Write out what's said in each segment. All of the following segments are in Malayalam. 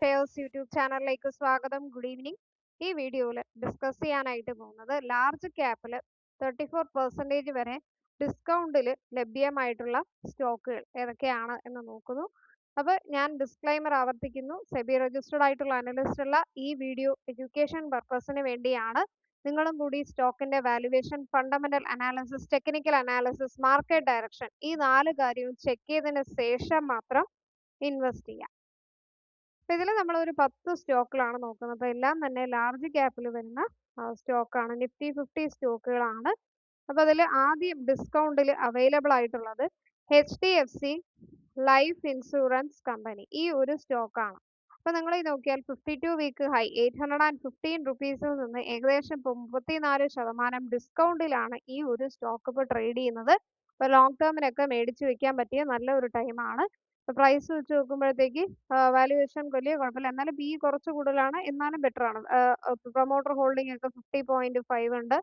ഷെയർസ് യൂട്യൂബ് ചാനലിലേക്ക് സ്വാഗതം. Good evening. ഈ വീഡിയോയിൽ ഡിസ്കസ് ചെയ്യാനായിട്ട് പോകുന്നത് ലാർജ് ക്യാപ്പിൽ 34% വരെ ഡിസ്കൗണ്ടിൽ ലഭ്യമായിട്ടുള്ള സ്റ്റോക്കുകൾ ഏതൊക്കെയാണ് എന്ന് നോക്കുന്നു. അപ്പോൾ ഞാൻ ഡിസ്ക്ലൈമർ ആവർത്തിക്കുന്നു. സെബി രജിസ്റ്റർഡ് ആയിട്ടുള്ള അനലിസ്റ്റ് ഉള്ള ഈ വീഡിയോ എഡ്യൂക്കേഷൻ പർപ്പസിന് വേണ്ടിയാണ്. നിങ്ങളും കൂടി സ്റ്റോക്കിന്റെ valuation, fundamental analysis, technical analysis, market direction ഈ 4 കാര്യവും ചെക്ക് ചെയ്തതിന് ശേഷം മാത്രം ഇൻവെസ്റ്റ് ചെയ്യാം. അപ്പോൾ ഇതിൽ നമ്മൾ ഒരു 10 സ്റ്റോക്കുകളാണ് നോക്കുന്നത്. അപ്പോൾ എല്ലാം തന്നെ ലാർജ് ക്യാപ്പിൽ വരുന്ന സ്റ്റോക്കാണ്. നിഫ്റ്റി 50 സ്റ്റോക്കുകളാണ്. അപ്പോൾ അതിൽ ആദ്യം ഡിസ്കൗണ്ടിൽ അവൈലബിൾ ആയിട്ടുള്ളത് HDFC ലൈഫ് ഇൻഷുറൻസ് കമ്പനി. ഈ ഒരു സ്റ്റോക്കാണ്. അപ്പോൾ നിങ്ങൾ നോക്കിയാൽ 52 വീക്ക് ഹൈ 815 റുപ്പീസിൽ നിന്ന് ഏകദേശം ഇപ്പോൾ 34% ഡിസ്കൗണ്ടിലാണ് ഈ ഒരു സ്റ്റോക്ക് ഇപ്പോൾ ട്രേഡ് ചെയ്യുന്നത്. അപ്പോൾ ലോങ് ടേമിനൊക്കെ മേടിച്ച് വെക്കാൻ പറ്റിയ നല്ല ഒരു ടൈമാണ്. പ്രൈസ് വെച്ച് നോക്കുമ്പോഴത്തേക്ക് വാല്യുവേഷൻ വലിയ കുഴപ്പമില്ല. എന്നാലും PE കുറച്ച് കൂടുതലാണ്, എന്നാലും ബെറ്റർ ആണ്. പ്രൊമോട്ടർ ഹോൾഡിംഗ് ഒക്കെ 50.5 ഉണ്ട്.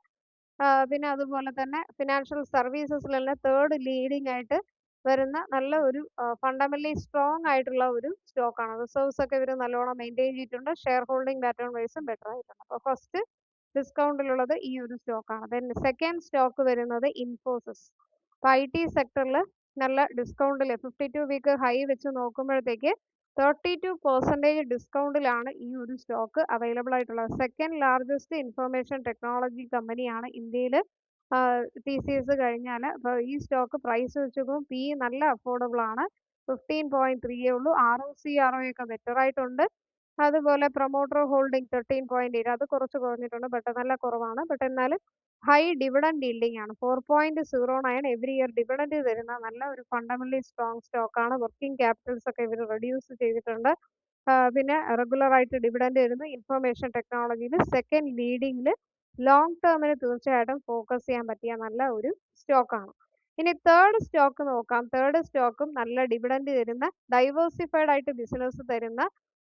പിന്നെ അതുപോലെ തന്നെ ഫിനാൻഷ്യൽ സർവീസസിൽ തേർഡ് ലീഡിംഗ് ആയിട്ട് വരുന്ന നല്ല ഒരു ഫണ്ടമെന്റലി സ്ട്രോങ് ആയിട്ടുള്ള ഒരു സ്റ്റോക്കാണ്. റിസർവ്സ് ഒക്കെ ഇവർ നല്ലോണം മെയിൻറ്റെയിൻ ചെയ്തിട്ടുണ്ട്. ഷെയർ ഹോൾഡിംഗ് പാറ്റേൺ വൈസും ബെറ്റർ ആയിട്ടുണ്ട്. അപ്പോൾ ഫസ്റ്റ് ഡിസ്കൗണ്ടിലുള്ളത് ഈ ഒരു സ്റ്റോക്കാണ്. ദെൻ സെക്കൻഡ് സ്റ്റോക്ക് വരുന്നത് ഇൻഫോസിസ്. അപ്പോൾ IT സെക്ടറിൽ നല്ല ഡിസ്കൗണ്ടിൽ 52 വീക്ക് ഹൈ വെച്ച് നോക്കുമ്പോഴത്തേക്ക് 32% ഡിസ്കൗണ്ടിലാണ് ഈ ഒരു സ്റ്റോക്ക് അവൈലബിൾ ആയിട്ടുള്ളത്. സെക്കൻഡ് ലാർജസ്റ്റ് ഇൻഫർമേഷൻ ടെക്നോളജി കമ്പനിയാണ് ഇന്ത്യയിൽ TCS കഴിഞ്ഞാൽ. അപ്പോൾ ഈ സ്റ്റോക്ക് പ്രൈസ് വെച്ച് നോക്കുമ്പോൾ PE നല്ല അഫോർഡബിൾ ആണ്. 15.3 ഉള്ളൂ. ROCE ഒക്കെ ബെറ്റർ ആയിട്ടുണ്ട്. അതുപോലെ പ്രൊമോട്ടർ ഹോൾഡിംഗ് 13.8 അത് കുറച്ച് കുറഞ്ഞിട്ടുണ്ട്. ബട്ട് നല്ല കുറവാണ്. ബട്ട് എന്നാലും ഹൈ ഡിവിഡൻഡ് yielding ആണ്. 4.09 എവറി ഇയർ ഡിവിഡൻഡ് തരുന്ന നല്ല ഒരു ഫണ്ടമെന്റലി സ്ട്രോങ് സ്റ്റോക്കാണ്. വർക്കിംഗ് ക്യാപിറ്റൽസ് ഒക്കെ ഇവർ റെഡ്യൂസ് ചെയ്തിട്ടുണ്ട്. പിന്നെ റെഗുലർ ആയിട്ട് ഡിവിഡൻഡ് തരുന്നു. ഇൻഫർമേഷൻ ടെക്നോളജിയിൽ സെക്കൻഡ് ലീഡിങ്ങിൽ ലോങ് ടേമിന് തീർച്ചയായിട്ടും ഫോക്കസ് ചെയ്യാൻ പറ്റിയ നല്ല ഒരു സ്റ്റോക്കാണ്. ഇനി തേർഡ് സ്റ്റോക്ക് നോക്കാം. തേർഡ് സ്റ്റോക്കും നല്ല ഡിവിഡൻഡ് തരുന്ന ഡൈവേഴ്സിഫൈഡ് ആയിട്ട് ബിസിനസ് തരുന്ന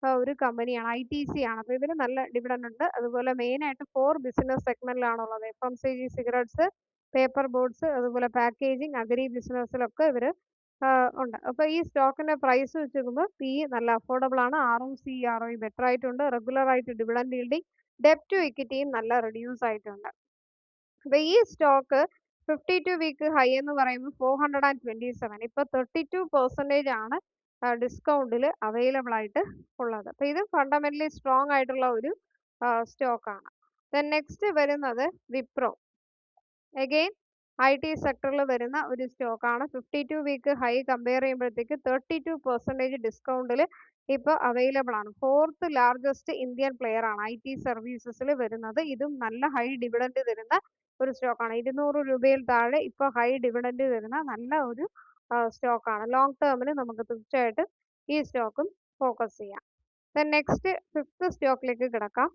ഒരു കമ്പനിയാണ്. ITC ആണ്. അപ്പോൾ ഇതിന് നല്ല ഡിവിഡൻഡ് ഉണ്ട്. അതുപോലെ മെയിൻ ആയിട്ട് 4 ബിസിനസ് സെഗ്മെന്റിലാണുള്ളത്. FMCG, സിഗരറ്റ്സ്, പേപ്പർ ബോർഡ്സ്, അതുപോലെ പാക്കേജിംഗ്, അഗ്രി ബിസിനസ്സിലൊക്കെ ഇവർ ഉണ്ട്. അപ്പോൾ ഈ സ്റ്റോക്കിന്റെ പ്രൈസ് വെച്ച് നോക്കുമ്പോൾ PE നല്ല അഫോർഡബിൾ ആണ്. ROCE ബെറ്റർ ആയിട്ടുണ്ട്. റെഗുലർ ആയിട്ട് ഡിവിഡൻഡ് yielding, ഡെപ്റ്റ് ടു ഇക്വിറ്റിയും നല്ല റെഡ്യൂസ് ആയിട്ടുണ്ട്. അപ്പോൾ ഈ സ്റ്റോക്ക് 52 വീക്ക് ഹൈ എന്ന് പറയുമ്പോൾ 427. ഇപ്പോൾ 32% ആണ് ഡിസ്കൗണ്ടിൽ അവൈലബിൾ ആയിട്ട് ഉള്ളത്. അപ്പോൾ ഇത് ഫണ്ടമെന്റലി സ്ട്രോങ് ആയിട്ടുള്ള ഒരു സ്റ്റോക്കാണ്. ദെൻ നെക്സ്റ്റ് വരുന്നത് വിപ്രോ. അഗെയിൻ IT സെക്ടറിൽ വരുന്ന ഒരു സ്റ്റോക്കാണ്. 52 വീക്ക് ഹൈ കമ്പയർ ചെയ്യുമ്പോഴത്തേക്ക് 32% ഡിസ്കൗണ്ടിൽ ഇപ്പോൾ അവൈലബിൾ ആണ്. ഫോർത്ത് ലാർജസ്റ്റ് ഇന്ത്യൻ പ്ലെയർ ആണ് IT സർവീസസിൽ വരുന്നത്. ഇതും നല്ല ഹൈ ഡിവിഡൻഡ് തരുന്ന ഒരു സ്റ്റോക്കാണ്. 200 രൂപയിൽ താഴെ ഇപ്പോൾ ഹൈ ഡിവിഡൻഡ് തരുന്ന നല്ല ഒരു സ്റ്റോക്കാണ്. ലോങ് ടേമിന് നമുക്ക് തീർച്ചയായിട്ടും ഈ സ്റ്റോക്കും ഫോക്കസ് ചെയ്യാം. ദെൻ നെക്സ്റ്റ് ഫിഫ്ത്ത് സ്റ്റോക്കിലേക്ക് കിടക്കാം.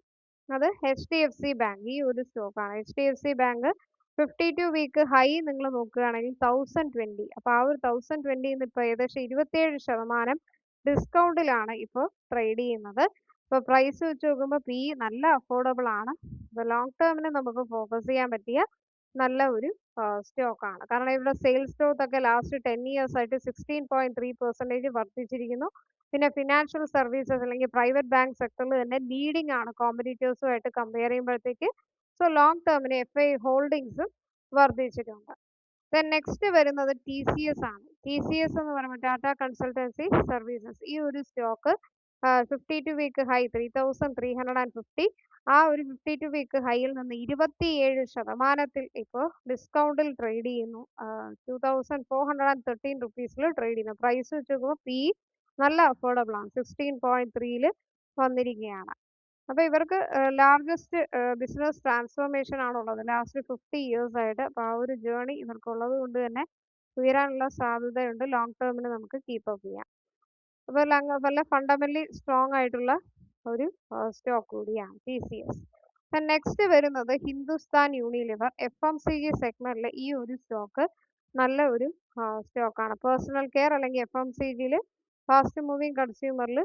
അത് HDFC ബാങ്ക്. ഈ ഒരു സ്റ്റോക്കാണ്. HDFC ബാങ്ക് 52 വീക്ക് ഹൈ നിങ്ങൾ നോക്കുകയാണെങ്കിൽ 1020. അപ്പോൾ ആ ഒരു 1020 ഇപ്പോൾ ഏകദേശം 27% ഡിസ്കൗണ്ടിലാണ് ഇപ്പോൾ ട്രേഡ് ചെയ്യുന്നത്. അപ്പോൾ പ്രൈസ് വെച്ച് നോക്കുമ്പോൾ PE നല്ല അഫോർഡബിൾ ആണ്. അപ്പോൾ ലോങ് ടേമിന് നമുക്ക് ഫോക്കസ് ചെയ്യാൻ പറ്റിയ നല്ല ഒരു സ്റ്റോക്കാണ്. കാരണം ഇവിടെ സെയിൽസ് ഗ്രോത്ത് ഒക്കെ ലാസ്റ്റ് 10 ഇയേഴ്സ് ആയിട്ട് 16.3% വർദ്ധിച്ചിരിക്കുന്നു. പിന്നെ ഫിനാൻഷ്യൽ സർവീസസ് അല്ലെങ്കിൽ പ്രൈവറ്റ് ബാങ്ക് സെക്ടറിൽ തന്നെ ലീഡിംഗ് ആണ് കോമ്പറ്റീറ്റേഴ്സുമായിട്ട് കമ്പയർ ചെയ്യുമ്പോഴത്തേക്ക്. സോ ലോങ് ടേമിന് FI ഹോൾഡിങ്സും വർദ്ധിച്ചിട്ടുണ്ട്. ദെൻ നെക്സ്റ്റ് വരുന്നത് TCS ആണ്. TCS എന്ന് പറയുമ്പോൾ ടാറ്റ കൺസൾട്ടൻസി സർവീസസ്. ഈ ഒരു സ്റ്റോക്ക് 52 വീക്ക് ഹൈ 3350. ആ ഒരു 52 വീക്ക് ഹൈയിൽ നിന്ന് 27% ഇപ്പോൾ ഡിസ്കൗണ്ടിൽ ട്രേഡ് ചെയ്യുന്നു. 2413 റുപ്പീസിൽ ട്രേഡ് ചെയ്യുന്നു. പ്രൈസ് വെച്ച് നോക്കുമ്പോൾ PE നല്ല അഫോർഡബിൾ ആണ്. 16.3 വന്നിരിക്കുകയാണ്. അപ്പോൾ ഇവർക്ക് ലാർജസ്റ്റ് ബിസിനസ് ട്രാൻസ്ഫോർമേഷൻ ആണുള്ളത് ലാസ്റ്റ് 50 ഇയേഴ്സ് ആയിട്ട്. അപ്പോൾ ആ ഒരു ജേർണി ഇവർക്കുള്ളത് കൊണ്ട് തന്നെ ഉയരാനുള്ള സാധ്യതയുണ്ട്. ലോങ് ടേമിന് നമുക്ക് കീപ്പ് അപ്പ് ചെയ്യാം. അപ്പോൾ നല്ല ഫണ്ടമെന്റലി സ്ട്രോങ് ആയിട്ടുള്ള ഒരു സ്റ്റോക്ക് കൂടിയാണ് TCS. നെക്സ്റ്റ് വരുന്നത് ഹിന്ദുസ്ഥാൻ യൂണിലിവർ. FMCG സെഗ്മെന്റിൽ ഈ ഒരു സ്റ്റോക്ക് നല്ല ഒരു സ്റ്റോക്കാണ്. പേഴ്സണൽ കെയർ അല്ലെങ്കിൽ FMCGയിൽ ഫാസ്റ്റ് മൂവിങ് കൺസ്യൂമറിൽ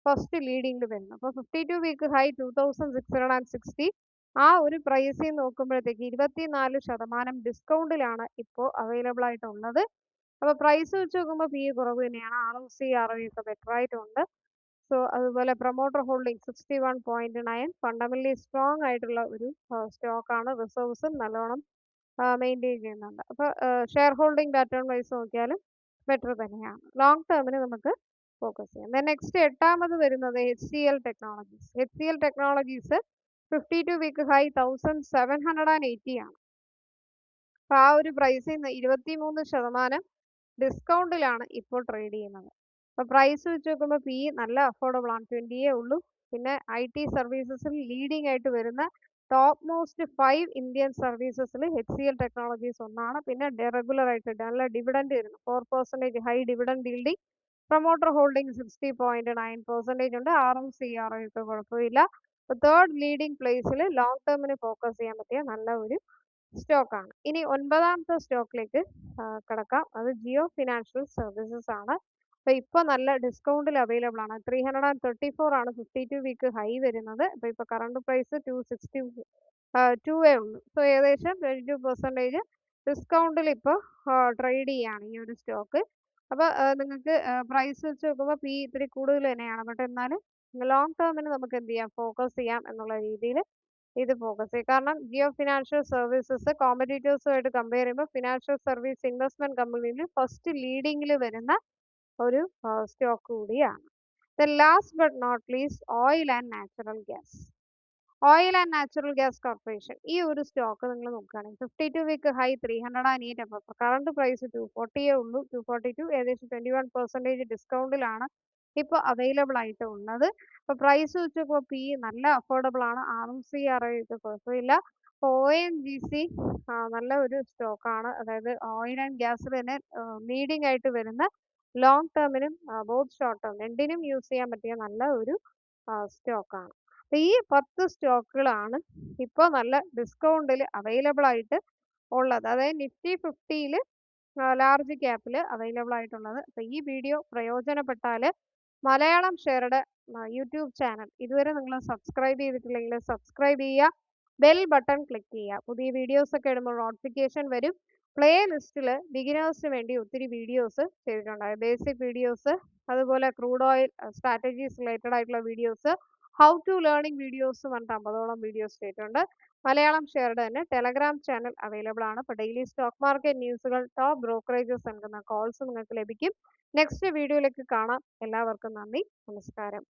ഫസ്റ്റ് ലീഡിംഗിൽ വരുന്നു. അപ്പോൾ 52 വീക്ക് ഹൈ 2660. ആ ഒരു പ്രൈസിൽ നോക്കുമ്പോഴത്തേക്ക് 24% ഡിസ്കൗണ്ടിലാണ് ഇപ്പോൾ അവൈലബിൾ ആയിട്ടുള്ളത്. അപ്പോൾ പ്രൈസ് വെച്ച് നോക്കുമ്പോൾ PE കുറവ് തന്നെയാണ്. ROCE ഒക്കെ ബെറ്റർ ആയിട്ടുണ്ട്. സോ അതുപോലെ പ്രൊമോട്ടർ ഹോൾഡിംഗ് 61.9 ഫണ്ടമെന്റലി സ്ട്രോങ് ആയിട്ടുള്ള ഒരു സ്റ്റോക്കാണ്. റിസർവ്സും നല്ലോണം മെയിൻറ്റെയിൻ ചെയ്യുന്നുണ്ട്. അപ്പോൾ ഷെയർ ഹോൾഡിംഗ് പാറ്റേൺ വൈസ് നോക്കിയാലും ബെറ്റർ തന്നെയാണ്. ലോങ് ടേമിന് നമുക്ക് ഫോക്കസ് ചെയ്യാം. ദെൻ നെക്സ്റ്റ് 8ാമത് വരുന്നത് HCL technologies. HCL technologies 52 week high 1780 ആണ്. അപ്പോൾ ആ ഒരു പ്രൈസിൽ നിന്ന് 23% ഡിസ്കൗണ്ടിലാണ് ഇപ്പോൾ ട്രേഡ് ചെയ്യുന്നത്. അപ്പോൾ പ്രൈസ് വെച്ച് നോക്കുമ്പോൾ പി നല്ല അഫോർഡബിൾ ആണ്, 20 ഉള്ളൂ. പിന്നെ IT സർവീസസിൽ ലീഡിംഗ് ആയിട്ട് വരുന്ന ടോപ്പ് മോസ്റ്റ് 5 ഇന്ത്യൻ സർവീസസിൽ HCL ടെക്നോളജീസ് ഒന്നാണ്. പിന്നെ റെഗുലർ ആയിട്ട് നല്ല ഡിവിഡൻഡ് വരുന്നു, 4% high dividend yielding. Promoter holding 60.9% ഉണ്ട്. ROCR ഒക്കെ കുഴപ്പമില്ല. അപ്പോൾ തേർഡ് ലീഡിംഗ് പ്ലേസിൽ ലോങ് ടേമിന് ഫോക്കസ് ചെയ്യാൻ പറ്റിയ നല്ല ഒരു സ്റ്റോക്കാണ്. ഇനി 9ാമത്തെ സ്റ്റോക്കിലേക്ക് കിടക്കാം. അത് ജിയോ ഫിനാൻഷ്യൽ സർവീസസ് ആണ്. അപ്പോൾ ഇപ്പോൾ നല്ല ഡിസ്കൗണ്ടിൽ അവൈലബിൾ ആണ്. 334 ആണ് 52 വീക്ക് ഹൈ വരുന്നത്. അപ്പോൾ ഇപ്പോൾ കറണ്ട് പ്രൈസ് 262 ഉള്ളൂ. സോ ഏകദേശം 22% ഡിസ്കൗണ്ടിൽ ഇപ്പോൾ ട്രേഡ് ചെയ്യാണ് ഈ ഒരു സ്റ്റോക്ക്. അപ്പോൾ നിങ്ങൾക്ക് പ്രൈസ് വെച്ച് നോക്കുമ്പോൾ പി ഇത്തിരി കൂടുതൽ തന്നെയാണ്. ബട്ട് എന്നാലും ലോങ് ടേമിന് നമുക്ക് എന്ത് ചെയ്യാം, ഫോക്കസ് ചെയ്യാം എന്നുള്ള രീതിയിൽ ഇത് ഫോക്കസ് ചെയ്യും. കാരണം ജിയോ ഫിനാൻഷ്യൽ സർവീസസ് കോമ്പറ്റീറ്റേഴ്സുമായിട്ട് കമ്പയർ ചെയ്യുമ്പോൾ ഫിനാൻഷ്യൽ സർവീസ് ഇൻവെസ്റ്റ്മെന്റ് കമ്പനിയിൽ ഫസ്റ്റ് ലീഡിങ്ങിൽ വരുന്ന ഒരു സ്റ്റോക്ക് കൂടിയാണ്. Then last but not least oil and natural gas. Oil and natural gas corporation ഈ ഒരു സ്റ്റോക്ക് നിങ്ങൾ നോക്കുകയാണെങ്കിൽ 52 വീക്ക് ഹൈ 308. അപ്പോൾ കറണ്ട് പ്രൈസ് 240 ഉള്ളൂ. 242 ഏകദേശം 21% ഡിസ്കൗണ്ടിലാണ് ഇപ്പോൾ അവൈലബിൾ ആയിട്ട് ഉള്ളത്. അപ്പോൾ പ്രൈസ് വെച്ച് നോക്കുമ്പോൾ പി നല്ല അഫോർഡബിൾ ആണ്. ROCR ഒക്കെ കുഴപ്പമില്ല. ONGC നല്ല ഒരു സ്റ്റോക്കാണ്. അതായത് ഓയിൽ ആൻഡ് ഗ്യാസിൽ തന്നെ ലീഡിംഗ് ആയിട്ട് വരുന്ന ലോങ് ടേമിനും ബോത്ത് ഷോർട്ട് ടേം രണ്ടിനും യൂസ് ചെയ്യാൻ പറ്റിയ നല്ല ഒരു സ്റ്റോക്കാണ്. അപ്പോൾ ഈ 10 സ്റ്റോക്കുകളാണ് ഇപ്പോൾ നല്ല ഡിസ്കൗണ്ടിൽ അവൈലബിൾ ആയിട്ട് ഉള്ളത്. അതായത് നിഫ്റ്റി 50യിൽ ലാർജ് ക്യാപ്പിൽ അവൈലബിൾ ആയിട്ടുള്ളത്. അപ്പോൾ ഈ വീഡിയോ പ്രയോജനപ്പെട്ടാൽ മലയാളം ഷെയറുടെ യൂട്യൂബ് ചാനൽ ഇതുവരെ നിങ്ങൾ സബ്സ്ക്രൈബ് ചെയ്തിട്ടില്ലെങ്കിൽ സബ്സ്ക്രൈബ് ചെയ്യുക, ബെൽ ബട്ടൺ ക്ലിക്ക് ചെയ്യുക. പുതിയ വീഡിയോസ് ഒക്കെ ഇടുമ്പോൾ നോട്ടിഫിക്കേഷൻ വരും. പ്ലേ ലിസ്റ്റിൽ ബിഗിനേഴ്സിന് വേണ്ടി ഒത്തിരി വീഡിയോസ് ചെയ്തിട്ടുണ്ട്. ബേസിക് വീഡിയോസ്, അതുപോലെ ക്രൂഡ് ഓയിൽ സ്ട്രാറ്റജീസ് റിലേറ്റഡ് ആയിട്ടുള്ള videos, how to learning videos പറഞ്ഞിട്ട് 50ഓളം വീഡിയോസ് ചെയ്തിട്ടുണ്ട്. മലയാളം ഷെയറുടെ തന്നെ ടെലഗ്രാം ചാനൽ അവൈലബിൾ ആണ്. അപ്പോൾ ഡെയിലി സ്റ്റോക്ക് മാർക്കറ്റ് ന്യൂസുകൾ, ടോപ്പ് ബ്രോക്കറേജസ് നൽകുന്ന കോൾസ് നിങ്ങൾക്ക് ലഭിക്കും. നെക്സ്റ്റ് വീഡിയോയിലേക്ക് കാണാം. എല്ലാവർക്കും നന്ദി, നമസ്കാരം.